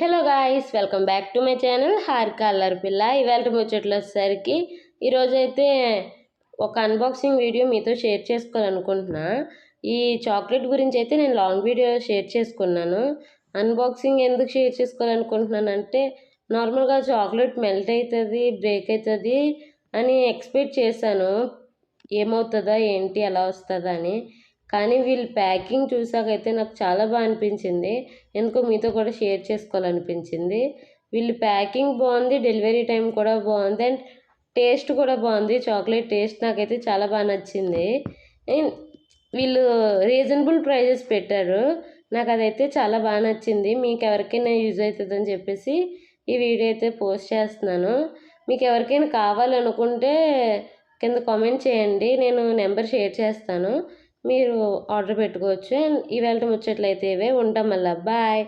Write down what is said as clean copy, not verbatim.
Hello guys, welcome back to my channel Harika అల్లరి పిల్ల. ఇవాళ ముచ్చట్లు వచ్చేసరికి ఈరోజైతే ఒక అన్బాక్సింగ్ వీడియో మీతో షేర్ చేసుకోవాలనుకుంటున్నా. ఈ చాక్లెట్ గురించి అయితే నేను లాంగ్ వీడియో షేర్ చేసుకున్నాను. అన్బాక్సింగ్ ఎందుకు షేర్ చేసుకోవాలనుకుంటున్నానంటే, నార్మల్గా చాక్లెట్ మెల్ట్ అవుతుంది, బ్రేక్ అవుతుంది అని ఎక్స్పెక్ట్ చేశాను. ఏమవుతుందా ఏంటి, ఎలా వస్తుందా అని. కానీ వీళ్ళు ప్యాకింగ్ చూసాకైతే నాకు చాలా బాగా అనిపించింది. ఎందుకో మీతో కూడా షేర్ చేసుకోవాలనిపించింది. వీళ్ళు ప్యాకింగ్ బాగుంది, డెలివరీ టైం కూడా బాగుంది, అండ్ టేస్ట్ కూడా బాగుంది. చాక్లెట్ టేస్ట్ నాకైతే చాలా బాగా నచ్చింది. వీళ్ళు రీజనబుల్ ప్రైజెస్ పెట్టారు. నాకు అదైతే చాలా బాగా నచ్చింది. మీకు ఎవరికైనా యూజ్ అవుతుందని చెప్పేసి ఈ వీడియో అయితే పోస్ట్ చేస్తున్నాను. మీకు ఎవరికైనా కావాలనుకుంటే కింద కామెంట్ చేయండి, నేను నెంబర్ షేర్ చేస్తాను, మీరు ఆర్డర్ పెట్టుకోవచ్చు. అండ్ ఇవాళ ముచ్చట్లయితే ఇవే. ఉంటాం మళ్ళీ. బాయ్.